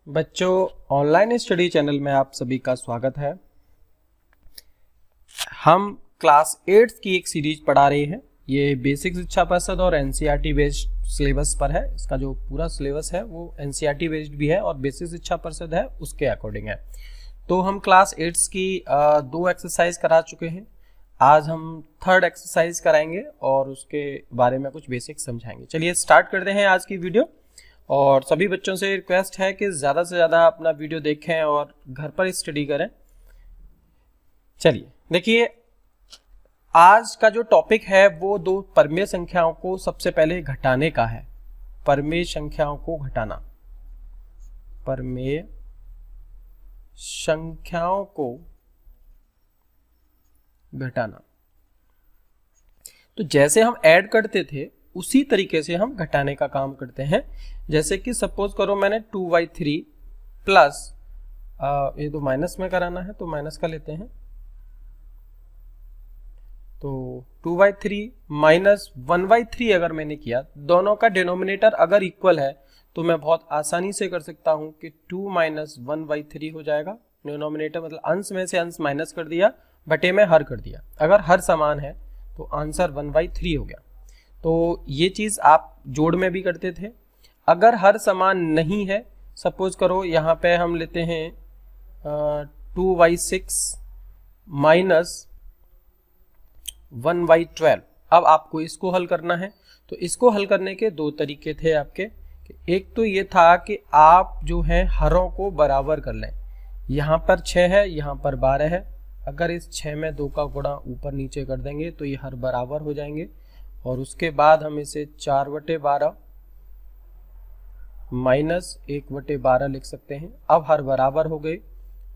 बच्चों, online study channel में आप सभी का स्वागत है। हम क्लास 8 की एक सीरीज पढ़ा रहे हैं। ये बेसिक शिक्षा परिषद और एनसीईआरटी बेस्ड सिलेबस पर है। इसका जो पूरा सिलेबस है वो एनसीईआरटी बेस्ड भी है और बेसिक शिक्षा परिषद है उसके अकॉर्डिंग है। तो हम क्लास 8 की 2 एक्सरसाइज करा चुके हैं। आज हम 3rd एक्सरसाइज कराएंगे और उसके बारे में कुछ बेसिक समझाएंगे। चलिए स्टार्ट करते हैं आज की वीडियो। और सभी बच्चों से रिक्वेस्ट है कि ज़्यादा से ज़्यादा अपना वीडियो देखें और घर पर स्टडी करें। चलिए देखिए, आज का जो टॉपिक है वो 2 परमेय संख्याओं को सबसे पहले घटाने का है। परमेय संख्याओं को घटाना, परमेय संख्याओं को घटाना। तो जैसे हम ऐड करते थे उसी तरीके से हम घटाने का काम करते हैं। जैसे कि सपोज करो मैंने 2/3 प्लस ये तो माइनस में कराना है तो माइनस का लेते हैं। तो 2/3 माइनस 1/3 अगर मैंने किया, दोनों का डिनोमिनेटर अगर इक्वल है तो मैं बहुत आसानी से कर सकता हूं कि 2 माइनस 1/3 हो जाएगा। डिनोमिनेटर मतलब अंश में से अंश माइनस कर दिया, बटे में हर कर दिया। अगर हर समान है तो आंसर 1/3 हो गया। तो ये चीज़ आप जोड़ में भी करते थे। अगर हर समान नहीं है, सपोज करो यहाँ पे हम लेते हैं 2/6 माइनस 1/12। अब आपको इसको हल करना है। तो इसको हल करने के 2 तरीके थे आपके। एक तो ये था कि आप जो है हरों को बराबर कर लें। यहाँ पर 6 है, यहाँ पर 12 है। अगर इस 6 में 2 का गुणा ऊपर नीचे कर देंगे तो ये हर बराबर हो जाएंगे। और उसके बाद हम इसे 4/12 माइनस 1/12 लिख सकते हैं। अब हर बराबर हो गए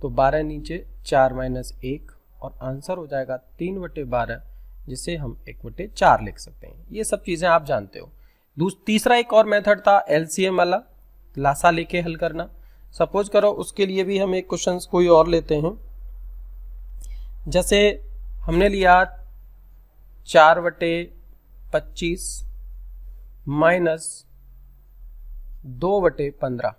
तो 12 नीचे 4 माइनस 1 और आंसर हो जाएगा 3/12, जिसे हम 1/4 लिख सकते हैं। ये सब चीज़ें आप जानते हो। तीसरा एक और मेथड था एलसीएम वाला, लासा लेके हल करना। सपोज करो उसके लिए भी हम एक क्वेश्चन कोई और लेते हैं। जैसे हमने लिया 4/25 माइनस 2/15।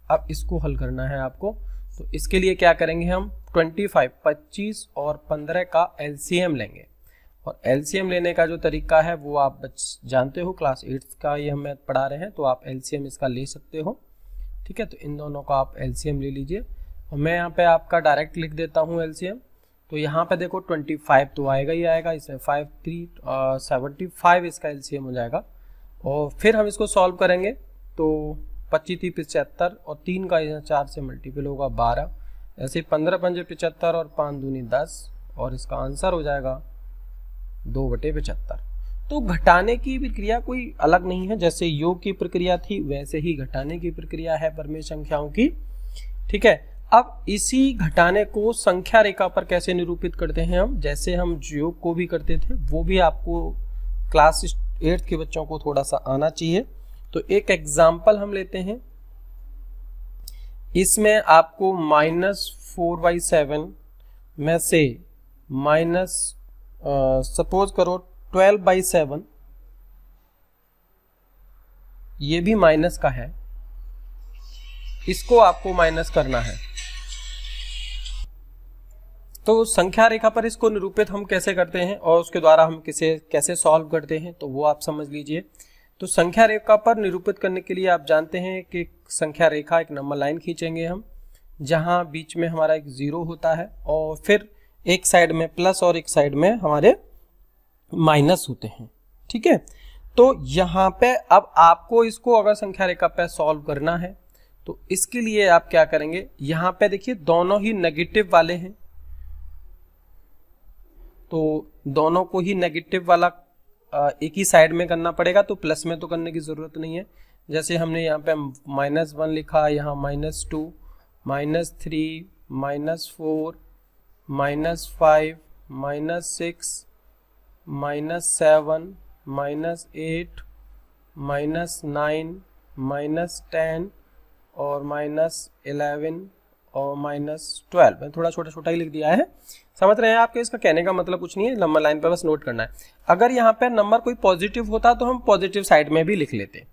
अब इसको हल करना है आपको। तो इसके लिए क्या करेंगे, हम 25 और 15 का एलसीएम लेंगे। और एलसीएम लेने का जो तरीका है वो आप जानते हो, क्लास 8 का ये हमें पढ़ा रहे हैं। तो आप एलसीएम इसका ले सकते हो। ठीक है, तो इन दोनों का आप एलसीएम ले लीजिए और मैं यहाँ पे आपका डायरेक्ट लिख देता हूँ एलसीएम। तो यहाँ पे देखो 25 तो आएगा ही आएगा, इसमें 5 3 75 इसका एलसीएम हो जाएगा। और फिर हम इसको सॉल्व करेंगे तो 25 3 75 और 3 का 4 से मल्टीपल होगा 12। ऐसे 15 5 75 और 5 दूनी 10 और इसका आंसर हो जाएगा 2/75। तो घटाने की प्रक्रिया कोई अलग नहीं है। जैसे योग की प्रक्रिया थी वैसे ही घटाने की प्रक्रिया है परमेय संख्याओं की। ठीक है, अब इसी घटाने को संख्या रेखा पर कैसे निरूपित करते हैं हम, जैसे हम योग को भी करते थे, वो भी आपको क्लास 8 के बच्चों को थोड़ा सा आना चाहिए। तो एक एग्जाम्पल हम लेते हैं। इसमें आपको -4/7 में से माइनस सपोज करो 12/7, ये भी माइनस का है, इसको आपको माइनस करना है। तो संख्या रेखा पर इसको निरूपित हम कैसे करते हैं और उसके द्वारा हम कैसे सॉल्व करते हैं तो वो आप समझ लीजिए। तो संख्या रेखा पर निरूपित करने के लिए आप जानते हैं कि संख्या रेखा एक नंबर लाइन खींचेंगे हम, जहां बीच में हमारा एक 0 होता है और फिर एक साइड में प्लस और एक साइड में हमारे माइनस होते हैं। ठीक है, तो यहाँ पे अब आपको इसको अगर संख्या रेखा पे सॉल्व करना है तो इसके लिए आप क्या करेंगे, यहाँ पे देखिए दोनों ही नेगेटिव वाले हैं। तो दोनों को ही नेगेटिव वाला एक ही साइड में करना पड़ेगा, तो प्लस में तो करने की जरूरत नहीं है। जैसे हमने यहाँ पे -1 लिखा, यहाँ -2 -3 -4 -5 -6 -7 -8 -9 -10 और -11 और -12। मैं थोड़ा छोटा छोटा ही लिख दिया है, समझ रहे हैं आपके। इसका कहने का मतलब कुछ नहीं है, नंबर लाइन पर बस नोट करना है। अगर यहाँ पे नंबर कोई पॉजिटिव होता तो हम पॉजिटिव साइड में भी लिख लेते।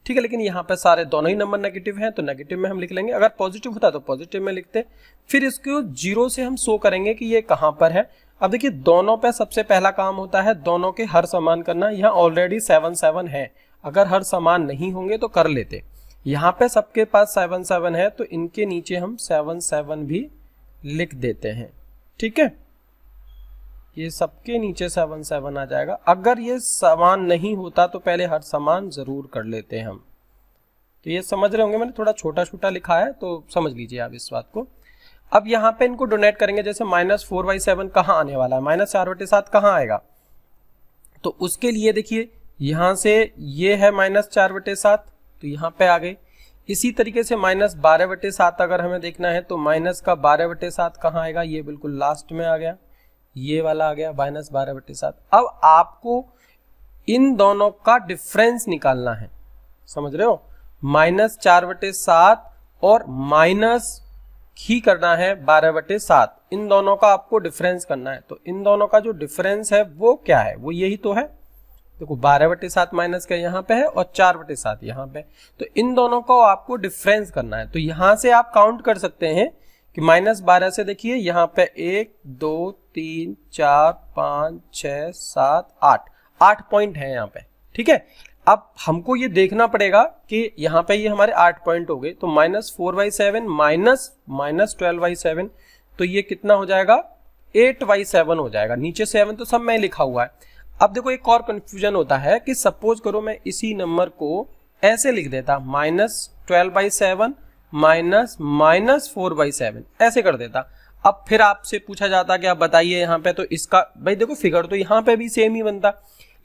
ठीक है। लेकिन यहाँ पे सारे दोनों ही नंबर नेगेटिव हैं तो नेगेटिव में हम लिख लेंगे, अगर पॉजिटिव होता तो पॉजिटिव में लिखते। फिर इसको 0 से हम शो करेंगे कि ये कहाँ पर है। अब देखिए दोनों पे सबसे पहला काम होता है दोनों के हर समान करना। यहाँ ऑलरेडी 7 7 है, अगर हर समान नहीं होंगे तो कर लेते। यहाँ पे सबके पास 7 7 है तो इनके नीचे हम 7 7 भी लिख देते हैं। ठीक है, ये सबके नीचे 7 7 आ जाएगा। अगर ये समान नहीं होता तो पहले हर समान जरूर कर लेते हैं हम। तो ये समझ रहे होंगे, मैंने थोड़ा छोटा छोटा लिखा है तो समझ लीजिए आप इस बात को। अब यहाँ पे इनको डोनेट करेंगे, जैसे -4/7 कहाँ आने वाला है, -4/7 कहाँ आएगा। तो उसके लिए देखिए यहाँ से ये है -4/7 तो यहाँ पे आ गई। इसी तरीके से -12/7 अगर हमें देखना है तो माइनस का 12/7 कहाँ आएगा, ये बिल्कुल लास्ट में आ गया, ये वाला आ गया -12/7। अब आपको इन दोनों का डिफरेंस निकालना है, समझ रहे हो, -4/7 और माइनस ही करना है 12/7, इन दोनों का आपको डिफरेंस करना है। तो इन दोनों का जो डिफरेंस है वो क्या है, वो यही तो है। देखो 12/7 माइनस का यहाँ पे है और 4/7 यहाँ पे, तो इन दोनों को आपको डिफरेंस करना है। तो यहां से आप काउंट कर सकते हैं कि -12 से देखिए यहाँ पे 1 2 3 4 5 6 7 8 पॉइंट है यहाँ पे। ठीक है, अब हमको ये देखना पड़ेगा कि यहाँ पे ये हमारे 8 पॉइंट हो गए, तो -4/7 माइनस 12/7 तो ये कितना हो जाएगा, 8/7 हो जाएगा। नीचे 7 तो सब में लिखा हुआ है। अब देखो एक और कंफ्यूजन होता है कि सपोज करो मैं इसी नंबर को ऐसे लिख देता, -12/7 -4/7 ऐसे कर देता। अब फिर आपसे पूछा जाता कि आप बताइए यहाँ पे, तो इसका भाई देखो फिगर तो यहाँ पे भी सेम ही बनता,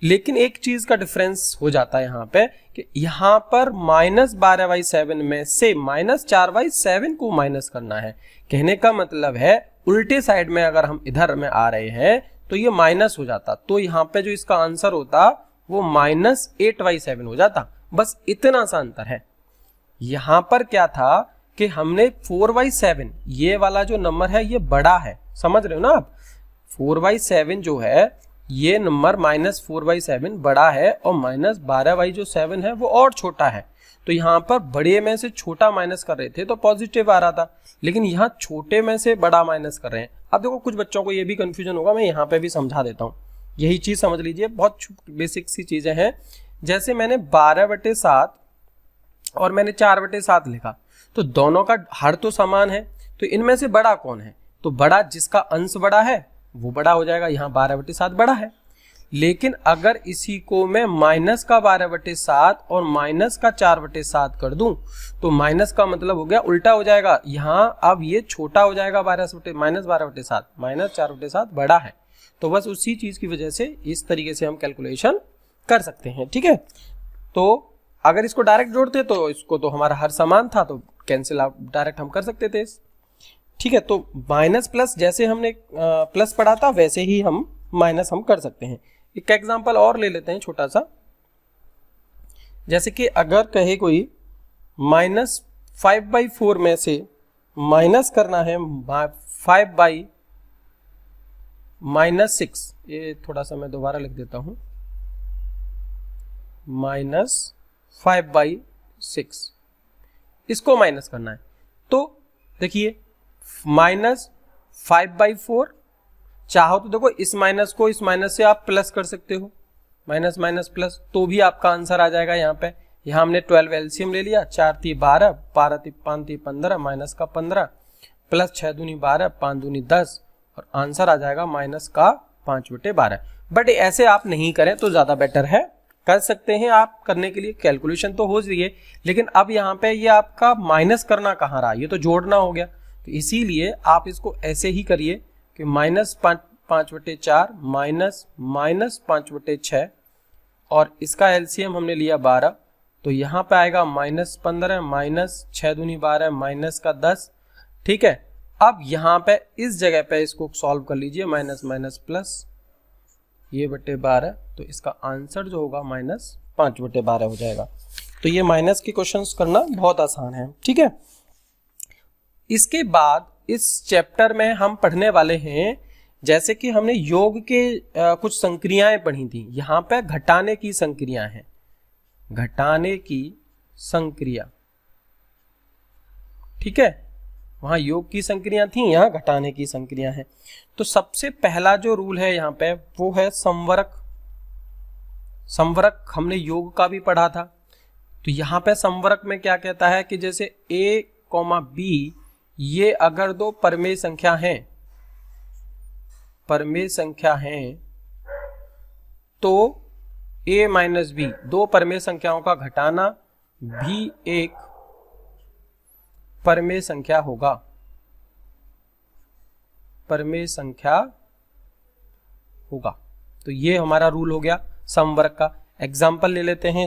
लेकिन एक चीज का डिफरेंस हो जाता है यहाँ पे कि यहाँ पर -12/7 में से -4/7 को माइनस करना है। कहने का मतलब है उल्टे साइड में अगर हम इधर में आ रहे हैं तो ये माइनस हो जाता, तो यहाँ पे जो इसका आंसर होता वो -8/7 हो जाता। बस इतना सा अंतर है। यहाँ पर क्या था कि हमने 4/7 ये वाला जो नंबर है ये बड़ा है, समझ रहे हो ना आप, 4/7 जो है ये नंबर -4/7 बड़ा है और -12/7 है वो और छोटा है। तो यहाँ पर बड़े में से छोटा माइनस कर रहे थे तो पॉजिटिव आ रहा था, लेकिन यहाँ छोटे में से बड़ा माइनस कर रहे हैं। अब देखो कुछ बच्चों को ये भी कंफ्यूजन होगा, मैं यहाँ पे भी समझा देता हूँ, यही चीज समझ लीजिए, बहुत बेसिक सी चीजें हैं। जैसे मैंने 12/7 और मैंने 4/7 लिखा, तो दोनों का हर तो समान है, तो इनमें से बड़ा कौन है, तो बड़ा जिसका अंश बड़ा है वो बड़ा हो जाएगा। यहाँ 12/7 बड़ा है, लेकिन अगर इसी को मैं माइनस का 12/7 और माइनस का 4/7 कर दूं तो माइनस का मतलब हो गया उल्टा हो जाएगा, यहाँ अब ये छोटा हो जाएगा, -12/7 -4/7 बड़ा है। तो बस उसी चीज की वजह से इस तरीके से हम कैलकुलेशन कर सकते हैं। ठीक है, तो अगर इसको डायरेक्ट जोड़ते तो इसको तो हमारा हर समान था तो कैंसिल आउट डायरेक्ट हम कर सकते थे। ठीक है, तो माइनस प्लस जैसे हमने प्लस पढ़ा था वैसे ही हम माइनस हम कर सकते हैं। एक एग्जांपल और ले लेते हैं छोटा सा, जैसे कि अगर कहे कोई -5/4 में से माइनस करना है 5/-6, ये थोड़ा सा मैं दोबारा लिख देता हूं, -5/6 इसको माइनस करना है। तो देखिए -5/4 चाहो तो देखो इस माइनस को इस माइनस से आप प्लस कर सकते हो, माइनस माइनस प्लस, तो भी आपका आंसर आ जाएगा। यहाँ पे यहाँ हमने 12 एलसीएम ले लिया, 4 × 3 = 12, 12 × 5 = 15, माइनस का 15 प्लस 6 × 2 = 12, 5 × 2 = 10 और आंसर आ जाएगा माइनस का 5/12। बट ऐसे आप नहीं करें तो ज्यादा बेटर है, कर सकते हैं आप, करने के लिए कैलकुलेशन तो हो रही है, लेकिन अब यहाँ पे ये आपका माइनस करना कहाँ रहा, ये तो जोड़ना हो गया। तो इसीलिए आप इसको ऐसे ही करिए कि -5/4 -5/6 और इसका एलसीएम हमने लिया 12, तो यहाँ पे आएगा -15 माइनस 6 × 2 = 12 माइनस का 10। ठीक है, अब यहाँ पे इस जगह पे इसको सॉल्व कर लीजिए, माइनस माइनस प्लस ये बटे 12, तो इसका आंसर जो होगा -5/12 हो जाएगा। तो ये माइनस के क्वेश्चंस करना बहुत आसान है। ठीक है, इसके बाद इस चैप्टर में हम पढ़ने वाले हैं, जैसे कि हमने योग के कुछ संक्रियाएं पढ़ी थी, यहाँ पे घटाने की संक्रियाएं हैं, घटाने की संक्रिया। ठीक है, वहां योग की संक्रिया थी, यहां घटाने की संक्रिया है। तो सबसे पहला जो रूल है यहां पे वो है संवरक। संवरक हमने योग का भी पढ़ा था। तो यहां पे संवरक में क्या कहता है कि जैसे a, b ये अगर दो परमेय संख्या हैं, परमेय संख्या हैं, तो a माइनस b दो परमेय संख्याओं का घटाना भी एक परमेय संख्या होगा, परमेय संख्या होगा। तो ये हमारा रूल हो गया समवर्ग का। एग्जाम्पल ले लेते हैं,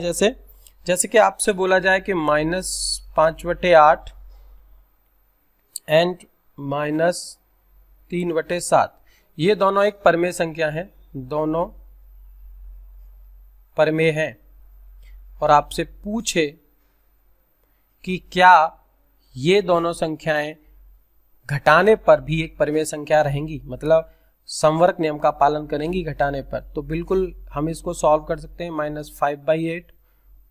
जैसे कि आपसे बोला जाए कि -5/8 एंड -3/7 ये दोनों एक परमेय संख्या है, दोनों परमेय हैं, और आपसे पूछे कि क्या ये दोनों संख्याएं घटाने पर भी एक परमेय संख्या रहेंगी, मतलब समवर्ग नियम का पालन करेंगी घटाने पर, तो बिल्कुल हम इसको सॉल्व कर सकते हैं। -5/8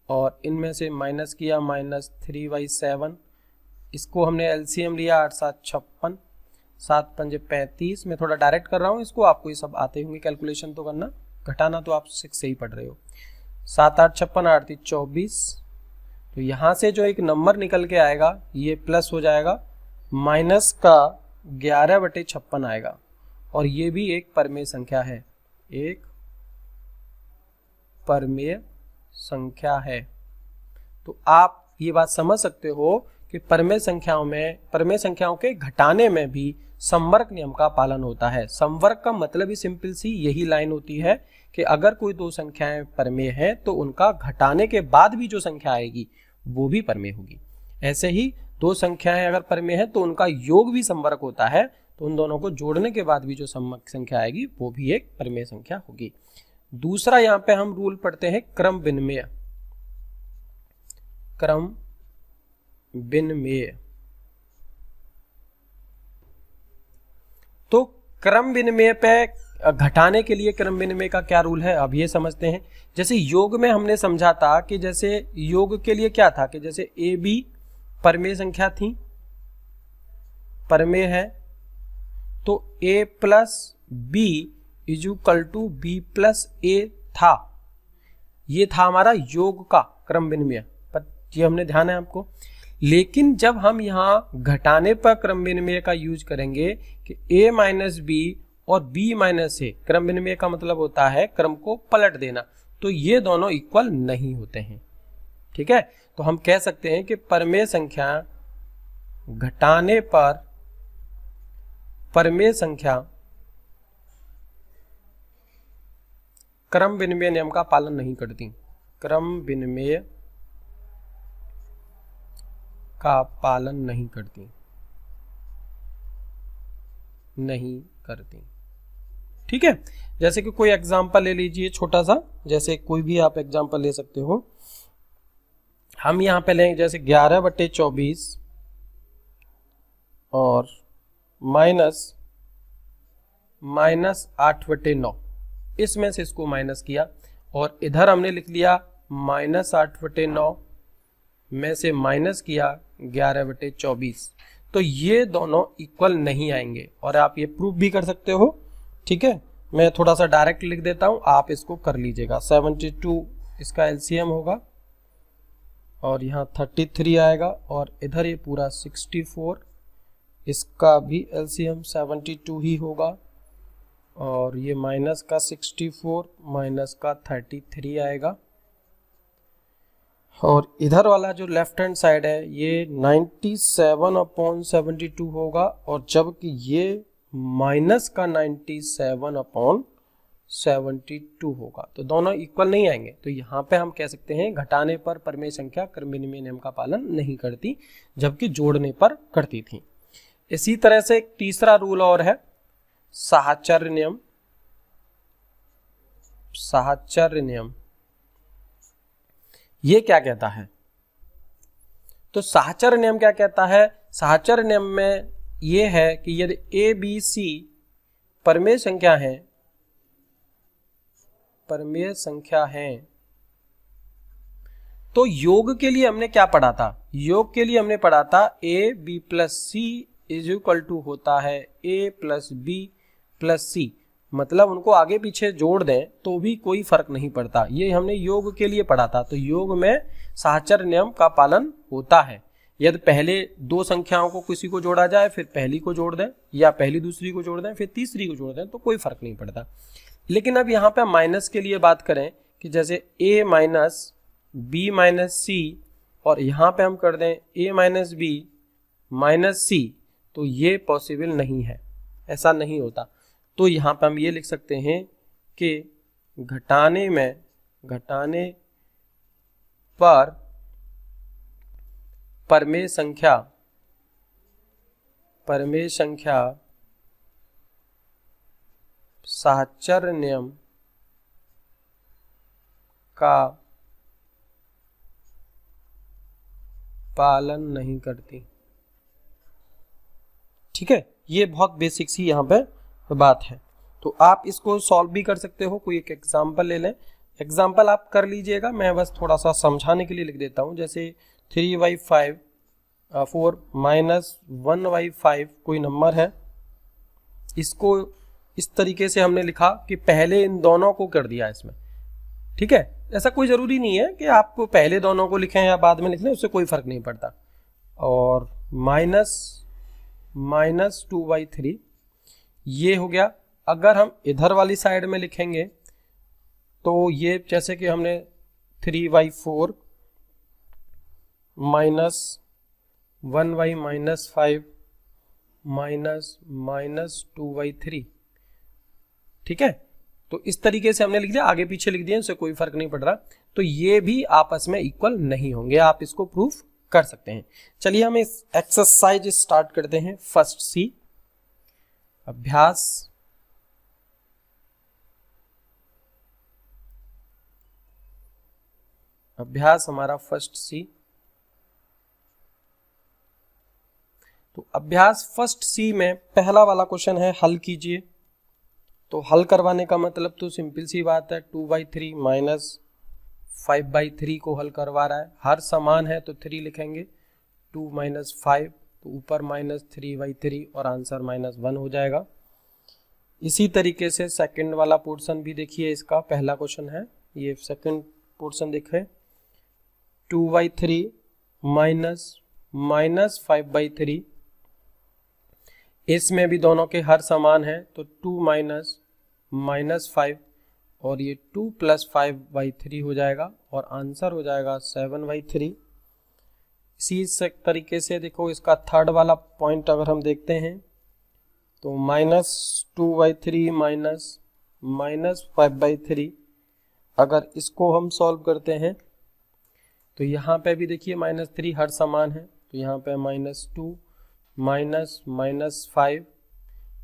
और इनमें से माइनस किया -3/7, इसको हमने एलसीएम लिया 8 7 56, 7 5 35। मैं थोड़ा डायरेक्ट कर रहा हूँ इसको, आपको ये सब आते होंगे कैलकुलेशन तो करना, घटाना तो आप 6 से ही पढ़ रहे हो। 7 8 56 8 3 24। तो यहाँ से जो एक नंबर निकल के आएगा ये प्लस हो जाएगा, माइनस का 11/56 आएगा, और ये भी एक परमेय संख्या है, एक परमेय संख्या है। तो आप ये बात समझ सकते हो कि परमेय संख्याओं के घटाने में भी समवर्ग नियम का पालन होता है। समवर्ग का मतलब ही सिंपल सी यही लाइन होती है कि अगर कोई दो संख्याएं परमेय हैं तो उनका घटाने के बाद भी जो संख्या आएगी वो भी परमेय होगी। ऐसे ही दो संख्याएं अगर परमेय है तो उनका योग भी समवर्ग होता है, तो उन दोनों को जोड़ने के बाद भी जो समवर्ग संख्या आएगी वो भी एक परमेय संख्या होगी। दूसरा यहाँ पे हम रूल पढ़ते हैं क्रम विनिमेय। क्रम विनिमेय, तो क्रम विनिमेय पे घटाने के लिए क्रम विनिमेय का क्या रूल है अब ये समझते हैं। जैसे योग में हमने समझा था कि जैसे योग के लिए क्या था कि जैसे ए बी परमेय संख्या थी, परमेय है, तो a plus b is equal to b plus a था। ये था हमारा योग का क्रम विनिमेय, ये हमने ध्यान है आपको। लेकिन जब हम यहाँ घटाने पर क्रम विनिमेय का यूज करेंगे कि a माइनस बी और b माइनस ए, क्रम विनिमेय का मतलब होता है क्रम को पलट देना, तो ये दोनों इक्वल नहीं होते हैं। ठीक है, तो हम कह सकते हैं कि परमेय संख्या घटाने पर परमेय संख्या क्रम विनिमेय नियम का पालन नहीं करती, क्रम विनिमेय का पालन नहीं करती। ठीक है, जैसे कि कोई एग्जांपल ले लीजिए छोटा सा, जैसे कोई भी आप एग्जांपल ले सकते हो। हम यहां पे लेंगे जैसे 11/24 और माइनस 8/9, इसमें से इसको माइनस किया और इधर हमने लिख लिया -8/9 में से माइनस किया 11/24। तो ये दोनों इक्वल नहीं आएंगे और आप ये प्रूफ भी कर सकते हो। ठीक है, मैं थोड़ा सा डायरेक्ट लिख देता हूं, आप इसको कर लीजिएगा। 72 इसका एलसीएम होगा और यहाँ 33 आएगा, और इधर ये पूरा 64, इसका भी एलसीएम 72 ही होगा, और ये माइनस का 64 माइनस का 33 आएगा, और इधर वाला जो लेफ्ट हैंड साइड है ये 97/72 होगा, और जबकि ये माइनस का 97/72 होगा। तो दोनों इक्वल नहीं आएंगे। तो यहाँ पे हम कह सकते हैं घटाने पर परमेय संख्या क्रम विनिमेय नियम का पालन नहीं करती, जबकि जोड़ने पर करती थी। इसी तरह से एक तीसरा रूल और है साहचर्य नियम। साहचर्य नियम ये क्या कहता है? तो साहचर्य नियम क्या कहता है? साहचर्य नियम में ये है कि यदि ए बी सी परमेय संख्या है, तो योग के लिए हमने क्या पढ़ा था? योग के लिए हमने पढ़ा था A B plus C is equal to होता है A plus B plus C, मतलब उनको आगे पीछे जोड़ दें तो भी कोई फर्क नहीं पड़ता। ये हमने योग के लिए पढ़ा था। तो योग में साहचर्य नियम का पालन होता है। यदि पहले दो संख्याओं को किसी को जोड़ा जाए, फिर पहली को जोड़ दें, या पहली दूसरी को जोड़ दें, फिर तीसरी को जोड़ दें, तो कोई फर्क नहीं पड़ता। लेकिन अब यहाँ पे माइनस के लिए बात करें कि जैसे a माइनस बी माइनस सी, और यहाँ पे हम कर दें a माइनस बी माइनस सी, तो ये पॉसिबल नहीं है, ऐसा नहीं होता। तो यहाँ पे हम ये लिख सकते हैं कि घटाने पर परमेय संख्या साहचर्य नियम का पालन नहीं करती। ठीक है, ये बहुत बेसिक सी यहाँ पे बात है। तो आप इसको सॉल्व भी कर सकते हो, कोई एक एग्जांपल ले लें, एग्जांपल आप कर लीजिएगा, मैं बस थोड़ा सा समझाने के लिए लिख देता हूँ। जैसे 3/4 माइनस 1/5 कोई नंबर है, इसको इस तरीके से हमने लिखा कि पहले इन दोनों को कर दिया इसमें। ठीक है, ऐसा कोई ज़रूरी नहीं है कि आप पहले दोनों को लिखें या बाद में लिख लें, उससे कोई फर्क नहीं पड़ता। और माइनस 2/3 ये हो गया। अगर हम इधर वाली साइड में लिखेंगे तो ये जैसे कि हमने 3/4 माइनस 1/-5 माइनस 2/3। ठीक है, तो इस तरीके से हमने लिख दिया, आगे पीछे लिख दिया, उससे कोई फर्क नहीं पड़ रहा। तो ये भी आपस में इक्वल नहीं होंगे, आप इसको प्रूफ कर सकते हैं। चलिए हम इस एक्सरसाइज स्टार्ट करते हैं। फर्स्ट सी अभ्यास हमारा फर्स्ट सी। तो अभ्यास फर्स्ट सी में पहला वाला क्वेश्चन है, हल कीजिए। तो हल करवाने का मतलब तो सिंपल सी बात है, 2/3 माइनस 5/3 को हल करवा रहा है, हर समान है तो 3 लिखेंगे, 2 माइनस 5, तो ऊपर माइनस 3/3 और आंसर -1 हो जाएगा। इसी तरीके से सेकंड वाला पोर्शन भी देखिए, इसका पहला क्वेश्चन है, ये सेकंड पोर्शन देखें, 2/3 माइनस 5/3, इसमें भी दोनों के हर समान है, तो 2 माइनस -5 और ये 2 प्लस 5/3 हो जाएगा और आंसर हो जाएगा 7/3। इसी तरीके से देखो, इसका थर्ड वाला पॉइंट अगर हम देखते हैं तो -2/3 माइनस -5/3, अगर इसको हम सॉल्व करते हैं तो यहाँ पे भी देखिए -3 हर समान है, तो यहाँ पे -2 minus -5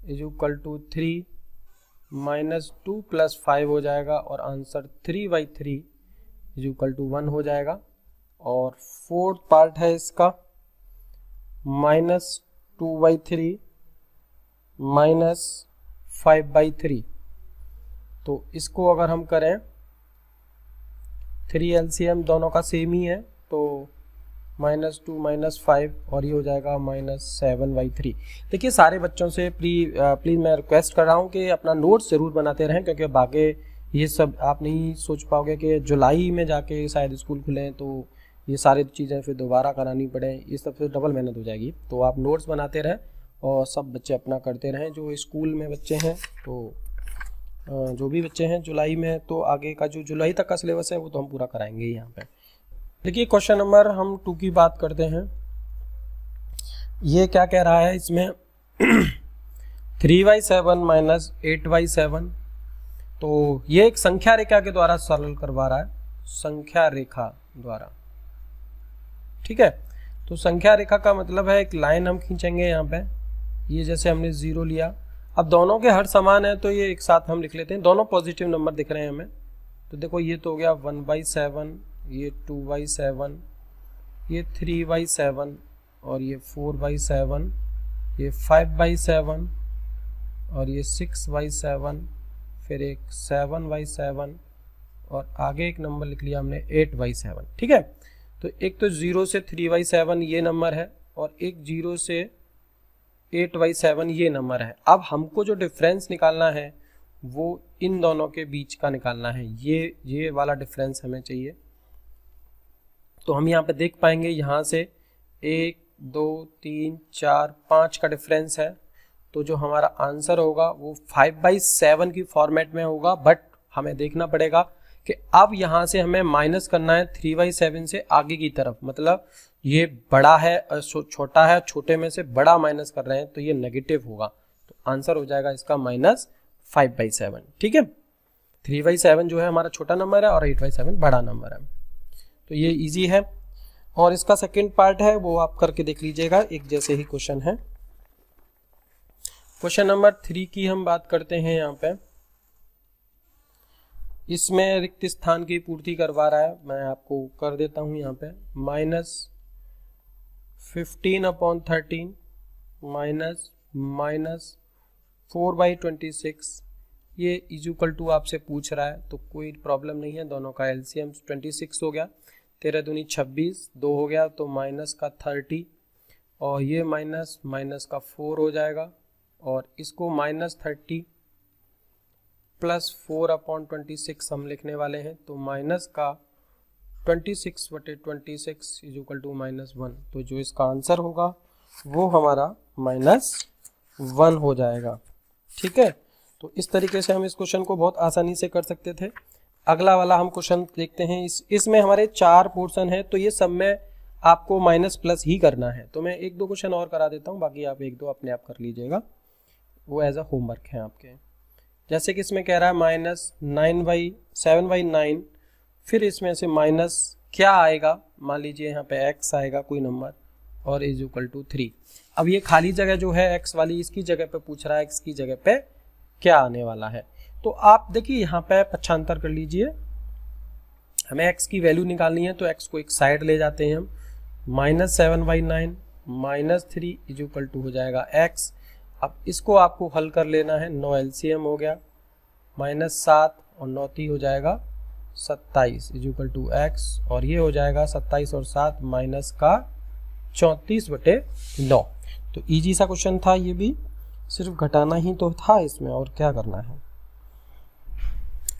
is equal to 3, -2 plus 5 हो जाएगा और आंसर 3/3 इज इक्वल टू 1 हो जाएगा। और फोर्थ पार्ट है इसका, -2/3 माइनस 5/3, तो इसको अगर हम करें, 3 LCM दोनों का सेम ही है, तो -2 -5 और ये हो जाएगा -7/3। देखिए सारे बच्चों से प्लीज़ मैं रिक्वेस्ट कर रहा हूँ कि अपना नोट्स ज़रूर बनाते रहें, क्योंकि अब आगे ये सब आप नहीं सोच पाओगे कि जुलाई में जाके शायद स्कूल खुलें तो ये सारी चीज़ें फिर दोबारा करानी पड़े, ये सबसे डबल मेहनत हो जाएगी। तो आप नोट्स बनाते रहें और सब बच्चे अपना करते रहें। जो स्कूल में बच्चे हैं, तो जो भी बच्चे हैं जुलाई में, तो आगे का जो जुलाई तक का सिलेबस है वो तो हम पूरा कराएंगे यहाँ पे। देखिए क्वेश्चन नंबर हम 2 की बात करते हैं। ये क्या कह रहा है इसमें, 3/7 माइनस 8/7, तो ये एक संख्या रेखा के द्वारा सरल करवा रहा है, संख्या रेखा द्वारा। ठीक है, तो संख्या रेखा का मतलब है एक लाइन हम खींचेंगे यहाँ पे, ये जैसे हमने 0 लिया। अब दोनों के हर समान है तो ये एक साथ हम लिख लेते हैं, दोनों पॉजिटिव नंबर दिख रहे हैं हमें। तो देखो ये तो हो गया 1/7, ये 2/7, ये 3/7 और ये 4/7, ये 5/7 और ये 6/7, फिर एक 7/7 और आगे एक नंबर लिख लिया हमने 8/7। ठीक है, तो एक तो 0 से 3/7 ये नंबर है और एक 0 से 8/7 ये नंबर है। अब हमको जो डिफरेंस निकालना है वो इन दोनों के बीच का निकालना है, ये वाला डिफरेंस हमें चाहिए। तो हम यहाँ पे देख पाएंगे, यहाँ से 1 2 3 4 5 का डिफरेंस है, तो जो हमारा आंसर होगा वो 5/7 की फॉर्मेट में होगा। बट हमें देखना पड़ेगा कि अब यहाँ से हमें माइनस करना है 3/7 से आगे की तरफ, मतलब ये बड़ा है छोटा है, छोटे में से बड़ा माइनस कर रहे हैं तो ये नेगेटिव होगा, तो आंसर हो जाएगा इसका -5/7। ठीक है, 3/7 जो है हमारा छोटा नंबर है और 8/7 बड़ा नंबर है, तो ये इजी है। और इसका सेकंड पार्ट है वो आप करके देख लीजिएगा, एक जैसे ही क्वेश्चन है। क्वेश्चन नंबर 3 की हम बात करते हैं। यहाँ पे इसमें रिक्त स्थान की पूर्ति करवा रहा है, मैं आपको कर देता हूं यहाँ पे -15/13 -4/26, ये इक्वल टू आपसे पूछ रहा है, तो कोई प्रॉब्लम नहीं है, दोनों का एलसीएम 26 हो गया, 13 दूनी 26, 2 हो गया तो माइनस का 30 और ये माइनस का 4 हो जाएगा, और इसको -30 + 4/26 हम लिखने वाले हैं, तो माइनस का 26/26 इक्वल टू -1, तो जो इसका आंसर होगा वो हमारा -1 हो जाएगा। ठीक है, तो इस तरीके से हम इस क्वेश्चन को बहुत आसानी से कर सकते थे। अगला वाला हम क्वेश्चन देखते हैं। इसमें हमारे 4 पोर्शन है, तो ये सब में आपको माइनस प्लस ही करना है, तो मैं 1-2 क्वेश्चन और करा देता हूँ, बाकी आप 1-2 अपने आप कर लीजिएगा, वो एज अ होमवर्क है आपके। जैसे कि इसमें कह रहा है -7/9, फिर इसमें से माइनस क्या आएगा, मान लीजिए यहाँ पे x आएगा कोई नंबर और इक्वल टू 3। अब ये खाली जगह जो है x वाली, इसकी जगह पे पूछ रहा है x की जगह पे क्या आने वाला है। तो आप देखिए यहाँ पे पक्षांतर कर लीजिए, हमें x की वैल्यू निकालनी है, तो x को एक साइड ले जाते हैं हम, -7/9 -3 इक्वल टू हो जाएगा x। अब इसको आपको हल कर लेना है, 9 एलसीएम हो गया, -7 और 9 हो जाएगा 27 इक्वल टू x, और ये हो जाएगा 27 और 7 माइनस का 34/9। तो इजी सा क्वेश्चन था, ये भी सिर्फ घटाना ही तो था इसमें, और क्या करना है।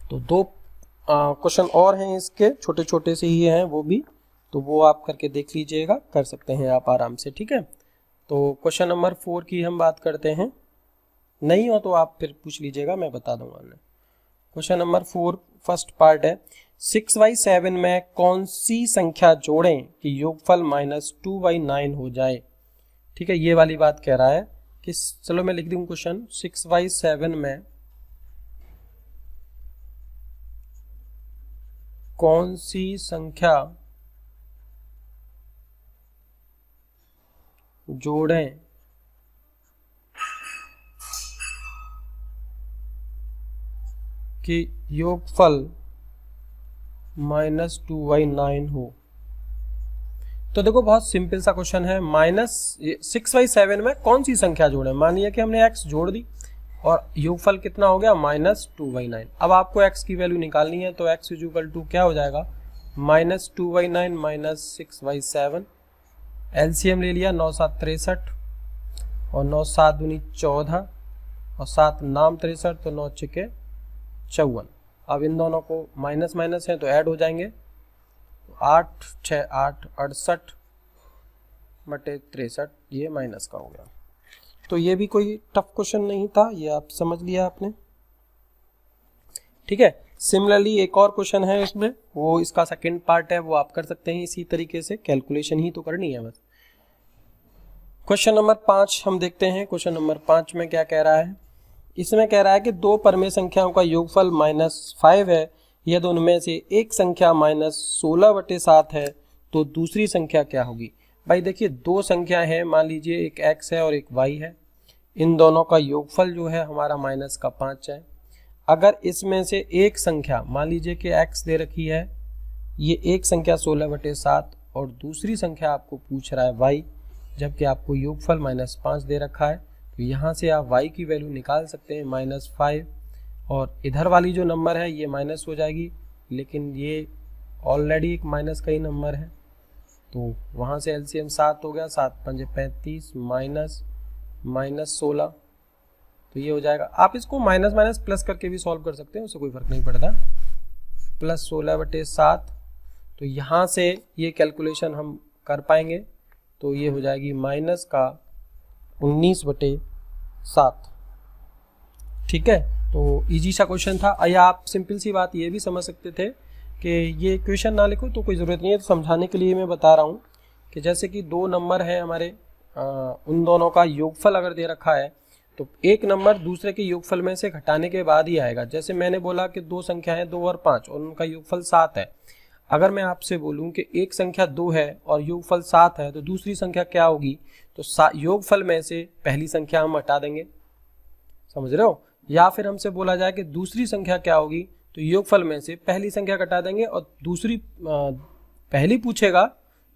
तो 2 क्वेश्चन और हैं इसके, छोटे छोटे से ही हैं वो भी, तो वो आप करके देख लीजिएगा, कर सकते हैं आप आराम से। ठीक है, तो क्वेश्चन नंबर 4 की हम बात करते हैं, नहीं हो तो आप फिर पूछ लीजिएगा, मैं बता दूंगा। क्वेश्चन नंबर 4 फर्स्ट पार्ट है, 6/7 में कौन सी संख्या जोड़ें कि योगफल -2/9 हो जाए। ठीक है, ये वाली बात कह रहा है कि चलो मैं लिख दूं क्वेश्चन, 6/7 में कौन सी संख्या जोड़ें कि योगफल -2/9 हो। तो देखो बहुत सिंपल सा क्वेश्चन है, -6/7 में कौन सी संख्या जोड़ें। मान लिया कि हमने x जोड़ दी और योगफल कितना हो गया -2/9। अब आपको x की वैल्यू निकालनी है, तो x इक्वल टू क्या हो जाएगा, -2/9 -6/7, एलसीएम ले लिया, 9 7 63 और 9 7 दूनी 14 और 7 नाम 63, तो 9 6 54। अब इन दोनों को माइनस माइनस है तो ऐड हो जाएंगे, 8 6 8 68/63, ये माइनस का हो गया। तो ये भी कोई टफ क्वेश्चन नहीं था, ये आप समझ लिया आपने। ठीक है, सिमिलरली एक और क्वेश्चन है इसमें, वो इसका सेकंड पार्ट है, वो आप कर सकते हैं इसी तरीके से, कैलकुलेशन ही तो करनी है बस। क्वेश्चन नंबर 5 हम देखते हैं। क्वेश्चन नंबर 5 में क्या कह रहा है, इसमें कह रहा है कि 2 परमेय संख्याओं का योगफल -5 है, यदि उनमें से एक संख्या -16/7 है तो दूसरी संख्या क्या होगी। भाई देखिए 2 संख्या है, मान लीजिए एक x है और एक y है, इन दोनों का योगफल जो है हमारा -5 है। अगर इसमें से एक संख्या, मान लीजिए कि x दे रखी है, ये एक संख्या 16/7 और दूसरी संख्या आपको पूछ रहा है y, जबकि आपको योगफल -5 दे रखा है, तो यहाँ से आप y की वैल्यू निकाल सकते हैं -5, और इधर वाली जो नंबर है ये माइनस हो जाएगी, लेकिन ये ऑलरेडी एक माइनस का ही नंबर है, तो वहाँ से एलसीएम 7 हो गया, 7 पंजे 35 माइनस 16, तो ये हो जाएगा। आप इसको माइनस माइनस प्लस करके भी सॉल्व कर सकते हैं, उससे कोई फर्क नहीं पड़ता। प्लस 16/7, तो यहाँ से ये कैलकुलेशन हम कर पाएंगे, तो ये हो जाएगी माइनस का 19/7। ठीक है, तो इजी सा क्वेश्चन था। या आप सिंपल सी बात ये भी समझ सकते थे कि ये क्वेश्चन ना लिखो तो कोई ज़रूरत नहीं है, तो समझाने के लिए मैं बता रहा हूँ कि जैसे कि दो नंबर है हमारे, उन दोनों का योगफल अगर दे रखा है तो एक नंबर दूसरे के योगफल में से घटाने के बाद ही आएगा। जैसे मैंने बोला कि दो संख्याएं 2 और 5 और उनका योगफल 7 है। अगर मैं आपसे बोलूं कि एक संख्या 2 है और योगफल 7 है तो दूसरी संख्या क्या होगी, तो योगफल में से पहली संख्या हम हटा देंगे, समझ रहे हो। या फिर हमसे बोला जाए कि दूसरी संख्या क्या होगी, तो योगफल में से पहली संख्या घटा देंगे और दूसरी पहली पूछेगा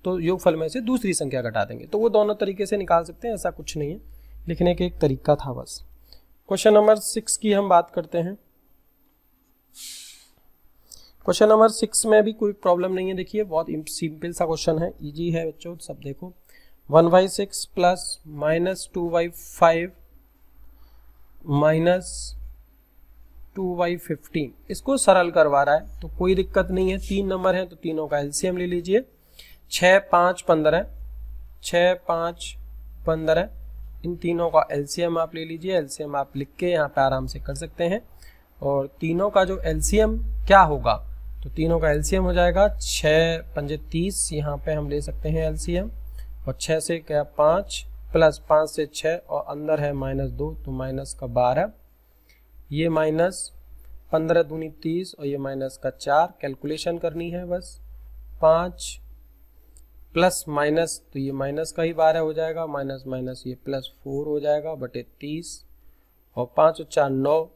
तो योगफल में से दूसरी संख्या घटा देंगे। तो वो दोनों तरीके से निकाल सकते हैं, ऐसा कुछ नहीं है, लिखने के एक तरीका था बस। क्वेश्चन नंबर 6 की हम बात करते हैं। क्वेश्चन नंबर 6 में भी कोई प्रॉब्लम नहीं है, देखिए बहुत सिंपल सा क्वेश्चन है, इजी है बच्चों, सब देखो। 1/6 प्लस -2/5 माइनस 2/15, इसको सरल करवा रहा है, तो कोई दिक्कत नहीं है। 3 नंबर है तो तीनों का एलसीएम ले लीजिए। 6, 5, 15, 6, 5, 15, इन तीनों का एलसीएम आप ले लीजिए। एलसीएम आप लिख के यहाँ पे आराम से कर सकते हैं। और तीनों का जो एलसीएम क्या होगा, तो तीनों का एलसीएम हो जाएगा 6 पंजे 30, यहाँ पे हम ले सकते हैं एलसीएम, और 6 से क्या 5 प्लस 5 से 6 और अंदर है -2 तो माइनस का 12, ये माइनस 15 दूनी 30 और ये माइनस का 4, कैलकुलेशन करनी है बस। 5 प्लस माइनस, तो ये माइनस का ही 12 हो जाएगा, माइनस माइनस ये +4 हो जाएगा बटे 30, और 5 और 4 9,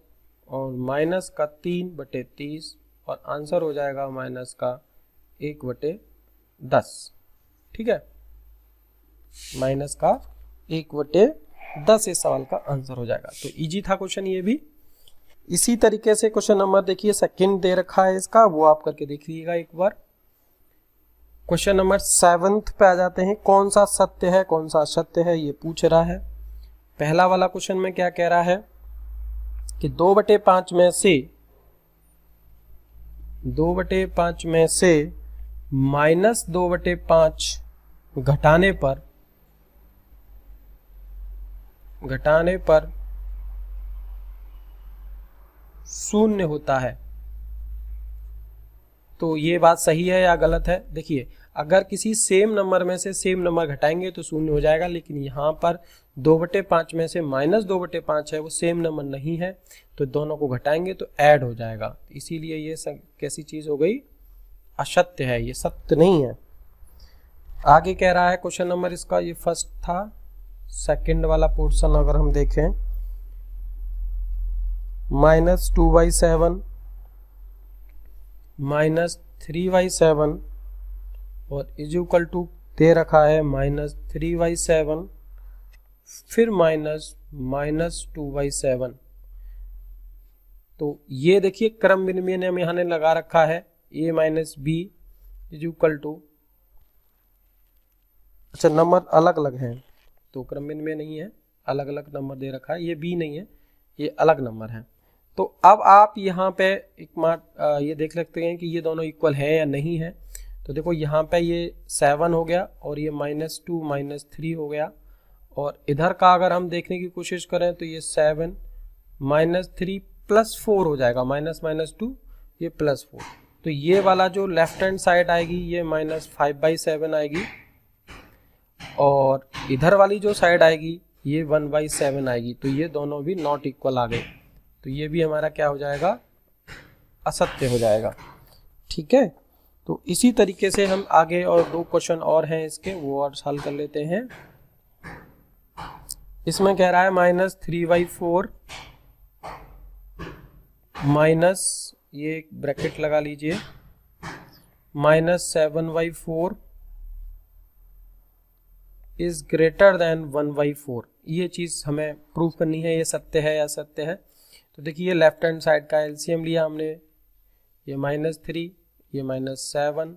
और माइनस का 3/30, और आंसर हो जाएगा माइनस का 1/10। ठीक है, माइनस का 1/10 इस सवाल का आंसर हो जाएगा। तो इजी था क्वेश्चन ये भी। इसी तरीके से क्वेश्चन नंबर देखिए सेकंड दे रखा है इसका, वो आप करके देख लीजिएगा एक बार। क्वेश्चन नंबर 7 पे आ जाते हैं। कौन सा सत्य है कौन सा असत्य है ये पूछ रहा है। पहला वाला क्वेश्चन में क्या कह रहा है कि 2/5 में से -2/5 घटाने पर 0 होता है। तो ये बात सही है या गलत है? देखिए, अगर किसी सेम नंबर में से सेम नंबर घटाएंगे तो 0 हो जाएगा, लेकिन यहाँ पर 2/5 में से -2/5 है, वो सेम नंबर नहीं है, तो दोनों को घटाएंगे तो ऐड हो जाएगा। इसीलिए ये कैसी चीज हो गई, असत्य है, ये सत्य नहीं है। आगे कह रहा है क्वेश्चन नंबर इसका, ये फर्स्ट था, सेकंड वाला पोर्शन अगर हम देखें, -2/7 -3/7 और इज इक्वल टू दे रखा है -3/7 फिर -2/7। तो ये देखिए क्रम विनिमय ने यहाँ लगा रखा है a - b is equal to, अच्छा नंबर अलग अलग हैं तो क्रम विनिमय नहीं है, अलग अलग नंबर दे रखा है, ये b नहीं है, ये अलग नंबर है। तो अब आप यहाँ पे ये देख सकते हैं कि ये दोनों इक्वल है या नहीं है। तो देखो यहाँ पे ये 7 हो गया और ये -2 -3 हो गया, और इधर का अगर हम देखने की कोशिश करें तो ये 7 -3 +4 हो जाएगा, -2 ये +4। तो ये वाला जो लेफ्ट हैंड साइड आएगी ये -5/7 आएगी, और इधर वाली जो साइड आएगी ये 1/7 आएगी। तो ये दोनों भी नॉट इक्वल आ गए, तो ये भी हमारा क्या हो जाएगा, असत्य हो जाएगा। ठीक है, तो इसी तरीके से हम आगे और 2 क्वेश्चन और हैं इसके, वो और हल कर लेते हैं। इसमें कह रहा है -3/4 माइनस, ये ब्रैकेट लगा लीजिए, -7/4 इज ग्रेटर देन 1/4। ये चीज हमें प्रूव करनी है, ये सत्य है या असत्य है। तो देखिए लेफ्ट हैंड साइड का एलसीएम लिया हमने, ये -3 ये -7,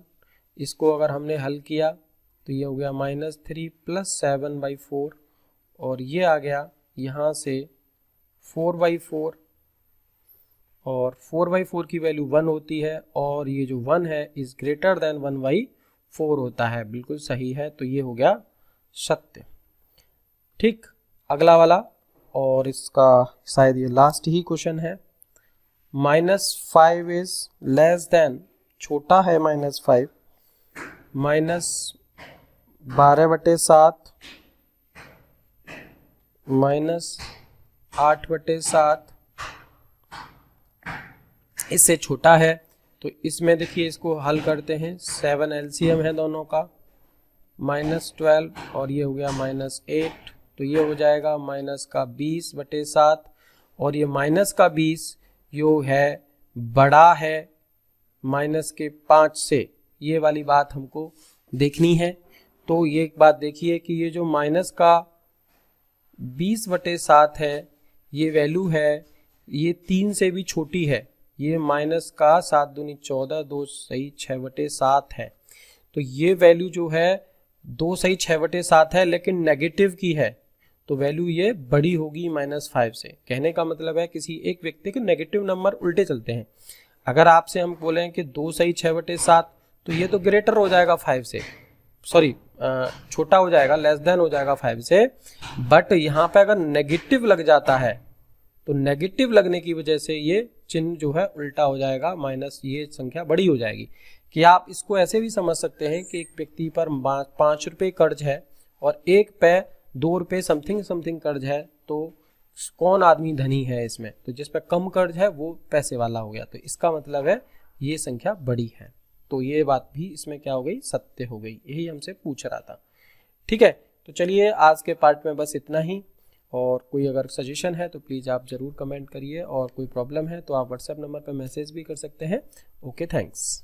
इसको अगर हमने हल किया तो ये हो गया -3 + 7/4 और ये आ गया यहाँ से 4/4 और 4/4 की वैल्यू 1 होती है और ये जो 1 है इज ग्रेटर देन 1/4 होता है। बिल्कुल सही है, तो ये हो गया सत्य। ठीक, अगला वाला और इसका शायद ये लास्ट ही क्वेश्चन है। -5 इज लेस देन, छोटा है -5 -12/7 -8/7 इससे छोटा है। तो इसमें देखिए इसको हल करते हैं, 7 LCM है दोनों का, -12 और ये हो गया -8, तो ये हो जाएगा -20/7 और ये -20 जो है बड़ा है -5 से, ये वाली बात हमको देखनी है। तो ये एक बात देखिए कि ये जो -20/7 है ये वैल्यू है, ये 3 से भी छोटी है, ये -7 दूनी 14, 2 सही 6/7 है। तो ये वैल्यू जो है 2 सही 6/7 है लेकिन नेगेटिव की है, तो वैल्यू ये बड़ी होगी -5 से। कहने का मतलब है किसी एक व्यक्ति के नेगेटिव नंबर उल्टे चलते हैं। अगर आपसे हम बोलें कि 2 सही 6/7 तो ये तो ग्रेटर हो जाएगा 5 से, सॉरी छोटा हो जाएगा, लेस देन हो जाएगा 5 से। बट यहाँ पे अगर नेगेटिव लग जाता है तो नेगेटिव लगने की वजह से ये चिन्ह जो है उल्टा हो जाएगा, माइनस ये संख्या बड़ी हो जाएगी। कि आप इसको ऐसे भी समझ सकते हैं कि एक व्यक्ति पर 5 रुपये कर्ज है और एक पे 2 रुपये समथिंग कर्ज है, तो कौन आदमी धनी है इसमें? तो जिस पे कम कर्ज है वो पैसे वाला हो गया, तो इसका मतलब है ये संख्या बड़ी है। तो ये बात भी इसमें क्या हो गई, सत्य हो गई। यही हमसे पूछ रहा था। ठीक है, तो चलिए आज के पार्ट में बस इतना ही। और कोई अगर सजेशन है तो प्लीज़ आप ज़रूर कमेंट करिए, और कोई प्रॉब्लम है तो आप व्हाट्सएप नंबर पर मैसेज भी कर सकते हैं। Okay, thanks.